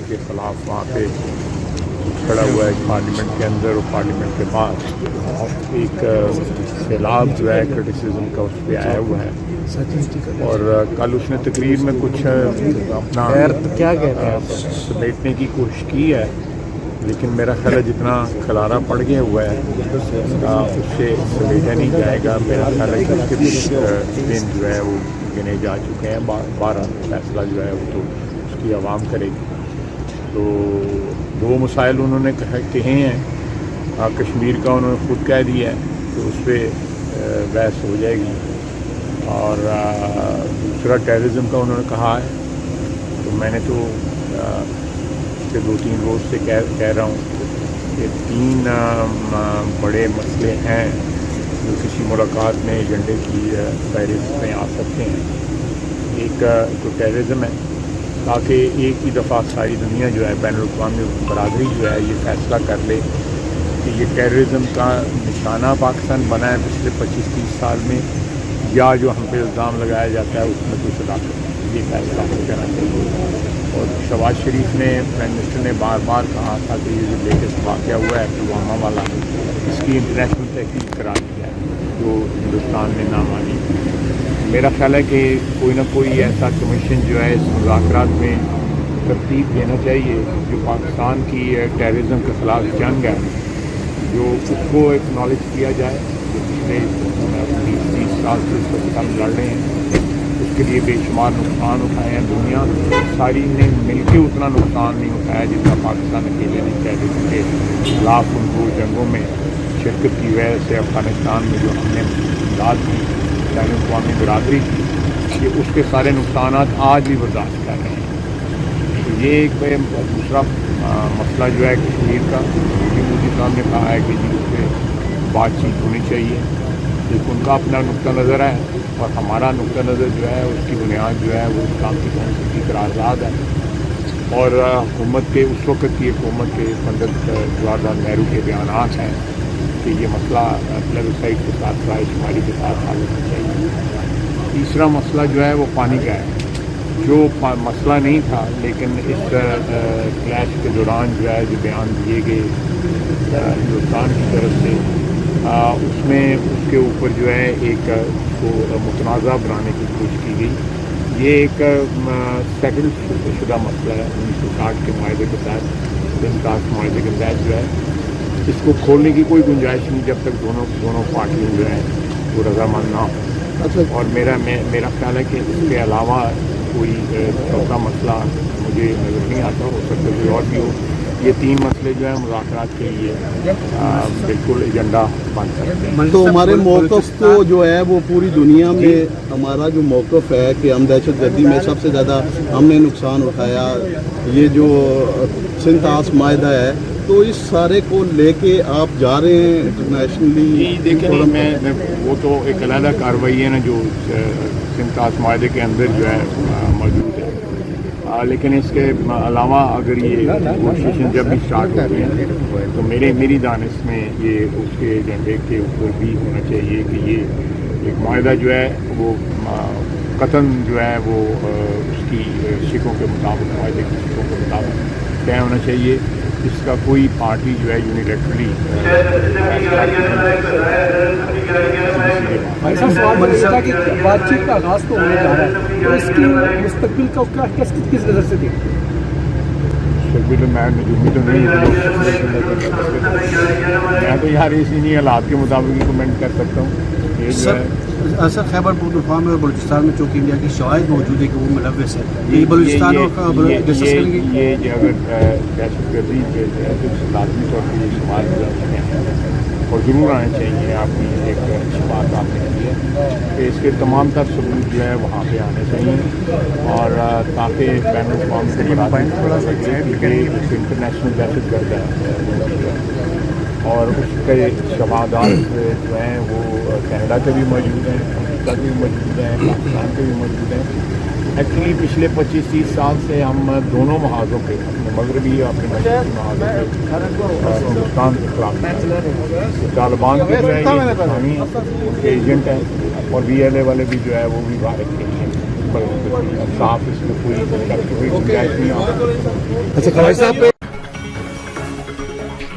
کے خلاف وہاں پہ کھڑا ہوا ہے پارلیمنٹ کے اندر اور پارلیمنٹ کے باہر ایک سیلاب جو ہے کرٹیسزم کا اس پہ آیا ہوا ہے. اور کل اس نے تقریر میں کچھ اپنا سمیٹنے کی کوشش کی ہے، لیکن میرا خیال ہے جتنا خلارہ پڑ گیا ہوا ہے اس سے سمیٹا نہیں جائے گا. میرا خیال ہے کہ اس کے کچھ دن جو ہے وہ گنے جا چکے ہیں. 12 فیصلہ جو ہے وہ تو اس کی عوام کرے گی. تو 2 مسائل انہوں نے کہے ہیں. کشمیر کا انہوں نے خود کہہ دیا ہے کہ اس پہ بحث ہو جائے گی، اور دوسرا ٹیررزم کا انہوں نے کہا ہے. تو میں نے تو 2-3 روز سے کہہ رہا ہوں کہ 3 بڑے مسئلے ہیں جو کسی ملاقات میں ایجنڈے کی فہرست میں آ سکتے ہیں. ایک تو ٹیررزم ہے، تاکہ ایک ہی دفعہ ساری دنیا جو ہے بین الاقوامی برادری جو ہے یہ فیصلہ کر لے کہ یہ ٹیررزم کا نشانہ پاکستان بنا ہے پچھلے 25-30 سال میں، یا جو ہم پہ الزام لگایا جاتا ہے اس میں کوئی صداقت. یہ فیصلہ ہو جانا چاہیے. اور شہباز شریف نے پرائم منسٹر نے بار بار کہا تھا کہ یہ جو لیٹسٹ واقعہ ہوا ہے پلوامہ والا، اس کی انٹرنیشنل تحقیق قرار دیا ہے جو ہندوستان نے نہ مانی. میرا خیال ہے کہ کوئی نہ کوئی ایسا کمیشن جو ہے اس مذاکرات میں ترتیب دینا چاہیے جو پاکستان کی ٹیررزم کے خلاف جنگ ہے، جو اس کو ایکنالج کیا جائے جو پچھلے 20-30 سال سے اس وقت ہم لڑ رہے ہیں. اس کے لیے بے شمار نقصان اٹھائے ہیں. دنیا ساری نے مل کے اتنا نقصان نہیں اٹھایا جتنا پاکستان اکیلے نے ٹیررزم کے خلاف ان 2 جنگوں میں شرکت کی وجہ سے افغانستان میں جو ہم نے امداد کی بین الاقوامی برادری کی، یہ اس کے سارے نقصانات آج بھی برداشت کر رہے ہیں. تو یہ ایک دوسرا مسئلہ جو ہے کشمیر کا، مودی صاحب نے کہا ہے کہ جی اس پہ بات چیت ہونی چاہیے. ایک ان کا اپنا نقطہ نظر ہے اور ہمارا نقطہ نظر جو ہے اس کی بنیاد جو ہے وہ اسلام کی کونسل کی قرارداد ہے، اور حکومت کے اس وقت کی حکومت کے پنڈت جواہر لال نہرو کے بیانات ہیں کہ یہ مسئلہ پلیبیسائٹ کے ساتھ رائے شماری کے ساتھ حل ہونا چاہیے. تیسرا مسئلہ جو ہے وہ پانی کا ہے، جو مسئلہ نہیں تھا لیکن اس کلیش کے دوران جو ہے جو بیان دیے گئے ہندوستان کی طرف سے، اس میں اس کے اوپر جو ہے ایک کو متنازع بنانے کی کوشش کی گئی. یہ ایک سیٹل شدہ مسئلہ ہے 1960 کے معاہدے کے تحت، 10 معاہدے کے تحت جو ہے اس کو کھولنے کی کوئی گنجائش نہیں جب تک دونوں پارٹیوں جو ہیں وہ رضامند نہ ہوں. اور میرا خیال ہے کہ اس کے علاوہ کوئی چوتھا مسئلہ مجھے نظر نہیں آتا. ہو سکتا کوئی اور بھی ہو. یہ 3 مسئلے جو ہیں مذاکرات کے لیے بالکل ایجنڈا بن سکتے ہیں. تو ہمارے موقف کو جو ہے وہ پوری دنیا میں ہمارا جو موقف ہے کہ ہم دہشت گردی میں سب سے زیادہ ہم نے نقصان اٹھایا، یہ جو 10 معاہدہ ہے، تو اس سارے کو لے کے آپ جا رہے ہیں انٹرنیشنلی؟ دیکھیں میں وہ تو ایک علیحدہ کارروائی ہے نا جو 10 معاہدے کے اندر جو ہے موجود ہے. لیکن اس کے علاوہ اگر یہ نیگوشیشن جب بھی اسٹارٹ ہوتے ہیں تو میری دانش میں یہ اس کے ایجنڈے کے اوپر بھی ہونا چاہیے کہ یہ ایک معاہدہ جو ہے وہ قطعاً جو ہے وہ اس کی شکوں کے مطابق، معاہدے کی شکوں کے مطابق طے ہونا چاہیے. اس کا کوئی پارٹی جو ہے یونیلیٹرلی کی بات چیت کا آغاز تو ہونے جا رہا ہے، تو اس کی مستقبل کا کس نظر سے دیکھیں؟ مستقبل میں نجومی تو نہیں ہے، میں تو یار اسی حالات کے مطابق ہی کمنٹ کر سکتا ہوں. یہ جو ہے سر خیبر پختونخوا میں اور بلوچستان میں چونکہ انڈیا کی شواہد موجود ہے کہ وہ ملوث ہے، یہ بلوچستان یہ اگر دہشت گردی کے لازمی طور پر یہ شمار ہیں اور ضرور آنے چاہیے. آپ کی ایک بات آپ نے کی ہے کہ اس کے تمام تر ثبوت جو ہے وہاں پہ آنے چاہیے، اور تاکہ بین الاقوامی انٹرنیشنل دہشت گرد ہے اور اس کے شواہدات جو ہیں وہ کینیڈا کے بھی موجود ہیں، امریکہ کے بھی موجود ہیں، پاکستان کے بھی موجود ہیں. ایکچولی پچھلے 25-30 سال سے ہم دونوں محاذوں پہ، اپنے مغربی اور اپنے مشرقی محاذوں پہ ہندوستان کے خلاف طالبان کے جو ہے یہ پاکستانی ان کے ایجنٹ ہیں، اور BLA والے بھی جو ہے وہ بھی باہر کے ہیں. بالکل صاف اس میں کوئی گنجائش نہیں آ اچھا خواجہ صاحب